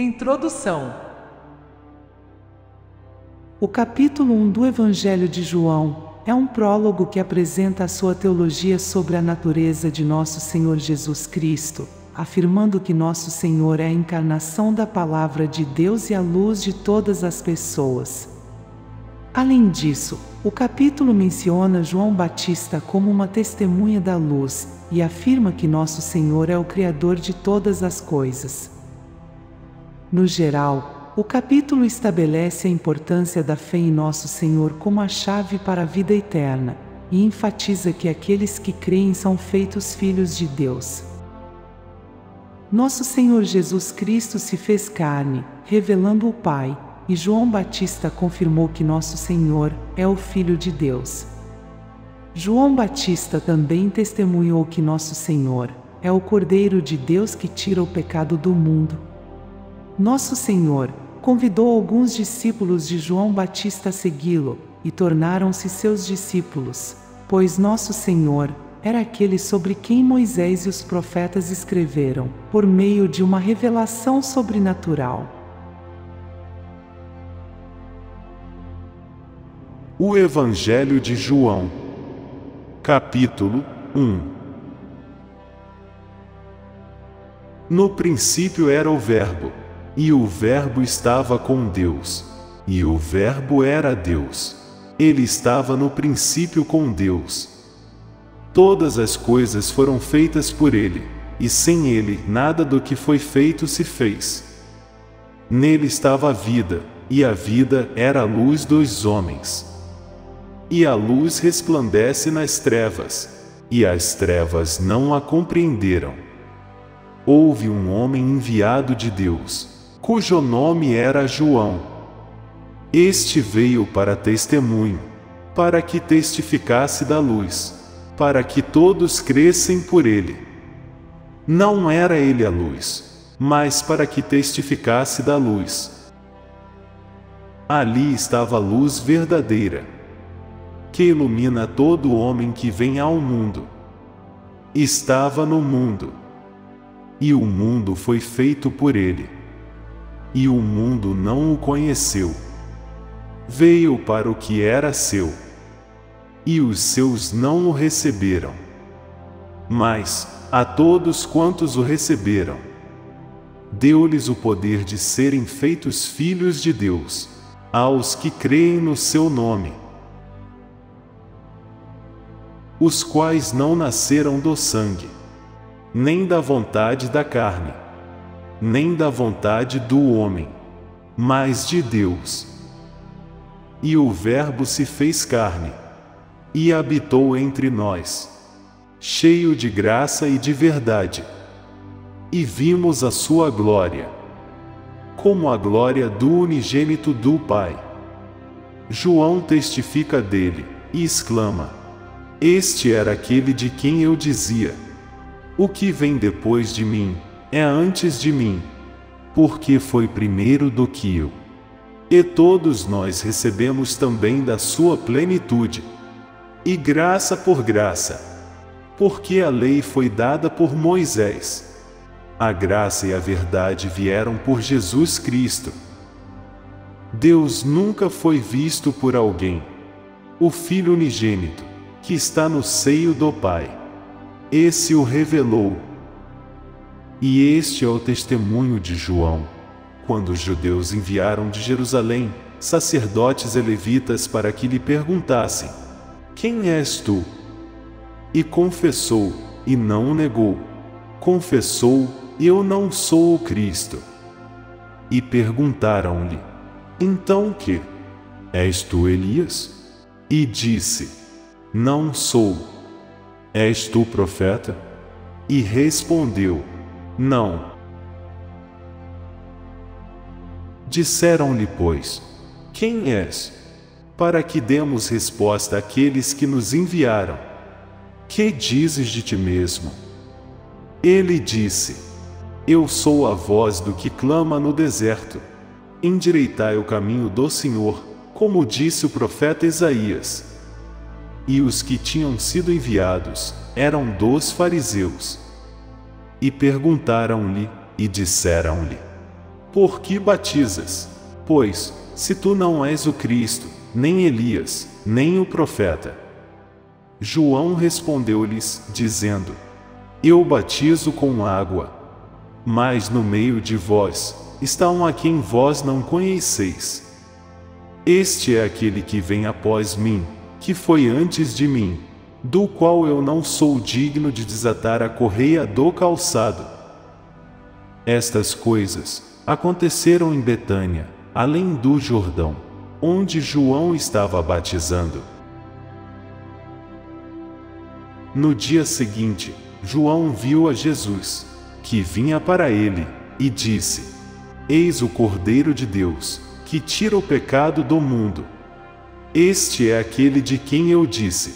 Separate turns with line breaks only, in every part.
Introdução.
O capítulo 1 do Evangelho de João é um prólogo que apresenta a sua teologia sobre a natureza de nosso Senhor Jesus Cristo, afirmando que nosso Senhor é a encarnação da Palavra de Deus e a luz de todas as pessoas. Além disso, o capítulo menciona João Batista como uma testemunha da luz e afirma que nosso Senhor é o Criador de todas as coisas. No geral, o capítulo estabelece a importância da fé em nosso Senhor como a chave para a vida eterna, e enfatiza que aqueles que creem são feitos filhos de Deus. Nosso Senhor Jesus Cristo se fez carne, revelando o Pai, e João Batista confirmou que nosso Senhor é o Filho de Deus. João Batista também testemunhou que nosso Senhor é o Cordeiro de Deus que tira o pecado do mundo. Nosso Senhor convidou alguns discípulos de João Batista a segui-lo, e tornaram-se seus discípulos, pois nosso Senhor era aquele sobre quem Moisés e os profetas escreveram, por meio de uma revelação sobrenatural.
O Evangelho de João, capítulo 1. No princípio era o Verbo, e o Verbo estava com Deus, e o Verbo era Deus. Ele estava no princípio com Deus. Todas as coisas foram feitas por ele, e sem ele nada do que foi feito se fez. Nele estava a vida, e a vida era a luz dos homens. E a luz resplandece nas trevas, e as trevas não a compreenderam. Houve um homem enviado de Deus, cujo nome era João. Este veio para testemunho, para que testificasse da luz, para que todos crescem por ele. Não era ele a luz, mas para que testificasse da luz. Ali estava a luz verdadeira, que ilumina todo homem que vem ao mundo. Estava no mundo, e o mundo foi feito por ele, e o mundo não o conheceu. Veio para o que era seu, e os seus não o receberam. Mas, a todos quantos o receberam, deu-lhes o poder de serem feitos filhos de Deus, aos que creem no seu nome, os quais não nasceram do sangue, nem da vontade da carne, nem da vontade do homem, mas de Deus. E o Verbo se fez carne, e habitou entre nós, cheio de graça e de verdade. E vimos a sua glória, como a glória do unigênito do Pai. João testifica dele, e exclama: Este era aquele de quem eu dizia: O que vem depois de mim é antes de mim, porque foi primeiro do que eu. E todos nós recebemos também da sua plenitude, e graça por graça, porque a lei foi dada por Moisés. A graça e a verdade vieram por Jesus Cristo. Deus nunca foi visto por alguém. O Filho unigênito, que está no seio do Pai, esse o revelou. E este é o testemunho de João, quando os judeus enviaram de Jerusalém sacerdotes e levitas para que lhe perguntassem: Quem és tu? E confessou, e não o negou. Confessou: Eu não sou o Cristo. E perguntaram-lhe: Então que? És tu Elias? E disse: Não sou. És tu profeta? E respondeu: Não. Disseram-lhe, pois: Quem és? Para que demos resposta àqueles que nos enviaram. Que dizes de ti mesmo? Ele disse: Eu sou a voz do que clama no deserto. Endireitai o caminho do Senhor, como disse o profeta Isaías. E os que tinham sido enviados eram dos fariseus. E perguntaram-lhe, e disseram-lhe: Por que batizas? Pois, se tu não és o Cristo, nem Elias, nem o profeta. João respondeu-lhes, dizendo: Eu batizo com água. Mas no meio de vós está um a quem vós não conheceis. Este é aquele que vem após mim, que foi antes de mim, do qual eu não sou digno de desatar a correia do calçado. Estas coisas aconteceram em Betânia, além do Jordão, onde João estava batizando. No dia seguinte, João viu a Jesus, que vinha para ele, e disse: Eis o Cordeiro de Deus, que tira o pecado do mundo. Este é aquele de quem eu disse: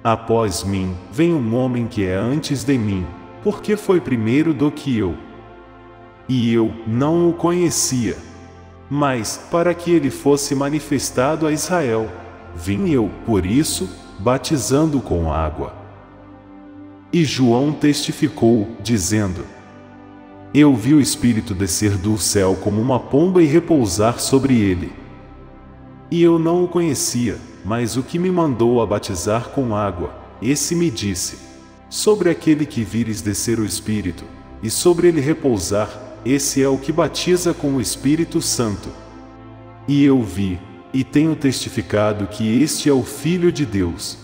Após mim vem um homem que é antes de mim, porque foi primeiro do que eu. E eu não o conhecia. Mas, para que ele fosse manifestado a Israel, vim eu, por isso, batizando com água. E João testificou, dizendo: Eu vi o Espírito descer do céu como uma pomba e repousar sobre ele. E eu não o conhecia, mas o que me mandou a batizar com água, esse me disse: Sobre aquele que vires descer o Espírito, e sobre ele repousar, esse é o que batiza com o Espírito Santo. E eu vi, e tenho testificado que este é o Filho de Deus.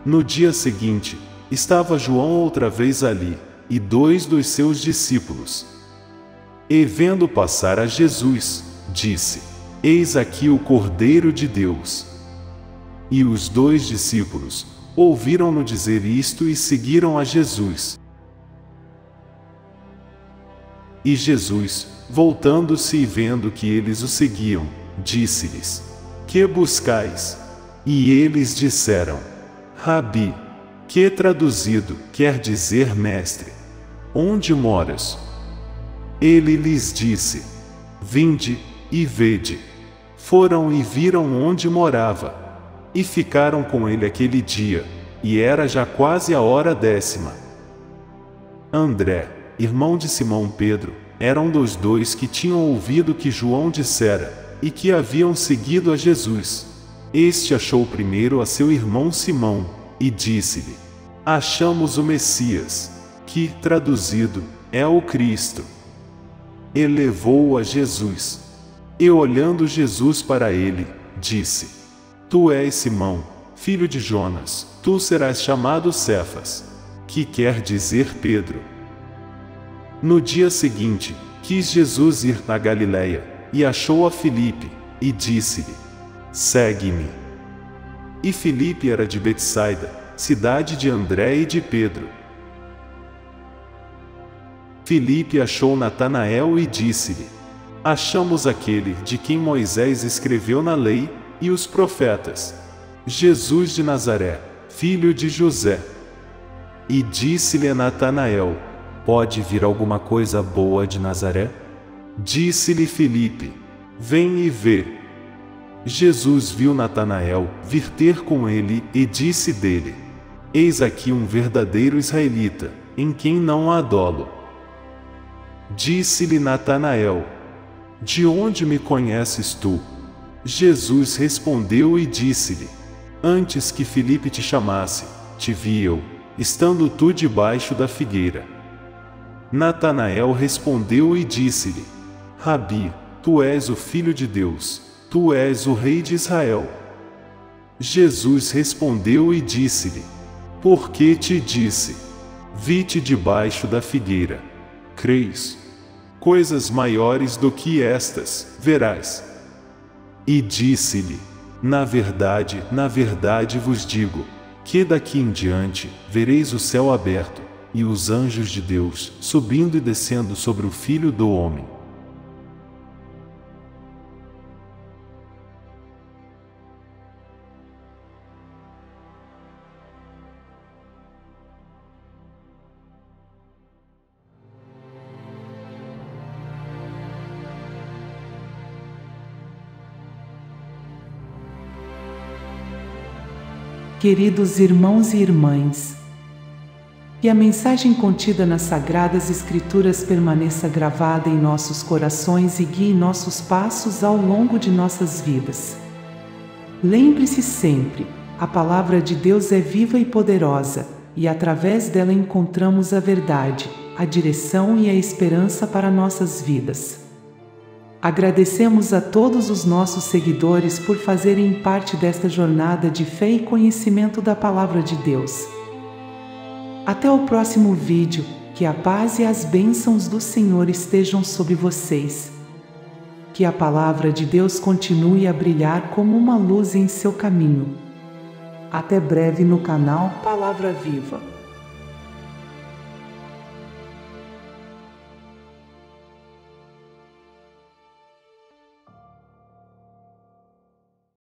No dia seguinte, estava João outra vez ali, e 2 dos seus discípulos. E vendo passar a Jesus, disse: Eis aqui o Cordeiro de Deus. E os 2 discípulos ouviram-no dizer isto e seguiram a Jesus. E Jesus, voltando-se e vendo que eles o seguiam, disse-lhes: Que buscais? E eles disseram: Rabi, que traduzido quer dizer mestre. Onde moras? Ele lhes disse: Vinde e vede. Foram e viram onde morava, e ficaram com ele aquele dia, e era já quase a hora 10ª. André, irmão de Simão Pedro, era um dos 2 que tinham ouvido que João dissera, e que haviam seguido a Jesus. Este achou primeiro a seu irmão Simão, e disse-lhe: Achamos o Messias, que, traduzido, é o Cristo. E levou-o a Jesus. E olhando Jesus para ele, disse: Tu és Simão, filho de Jonas, tu serás chamado Cefas, que quer dizer Pedro. No dia seguinte, quis Jesus ir na Galiléia, e achou a Filipe, e disse-lhe: Segue-me. E Filipe era de Betsaida, cidade de André e de Pedro. Filipe achou Natanael e disse-lhe: Achamos aquele de quem Moisés escreveu na lei, e os profetas, Jesus de Nazaré, filho de José. E disse-lhe a Natanael: Pode vir alguma coisa boa de Nazaré? Disse-lhe Filipe: Vem e vê. Jesus viu Natanael vir ter com ele e disse dele: Eis aqui um verdadeiro israelita, em quem não há dolo. Disse-lhe Natanael: De onde me conheces tu? Jesus respondeu e disse-lhe: Antes que Filipe te chamasse, te vi eu, estando tu debaixo da figueira. Natanael respondeu e disse-lhe: Rabi, tu és o Filho de Deus, tu és o Rei de Israel. Jesus respondeu e disse-lhe: Por que te disse? Vi-te debaixo da figueira. Crês? Coisas maiores do que estas verás. E disse-lhe: na verdade vos digo, que daqui em diante vereis o céu aberto, e os anjos de Deus subindo e descendo sobre o Filho do Homem.
Queridos irmãos e irmãs, Que a mensagem contida nas Sagradas Escrituras permaneça gravada em nossos corações e guie nossos passos ao longo de nossas vidas. Lembre-se sempre, a Palavra de Deus é viva e poderosa, e através dela encontramos a verdade, a direção e a esperança para nossas vidas. Agradecemos a todos os nossos seguidores por fazerem parte desta jornada de fé e conhecimento da Palavra de Deus. Até o próximo vídeo, que a paz e as bênçãos do Senhor estejam sobre vocês. Que a Palavra de Deus continue a brilhar como uma luz em seu caminho. Até breve no canal Palavra Viva.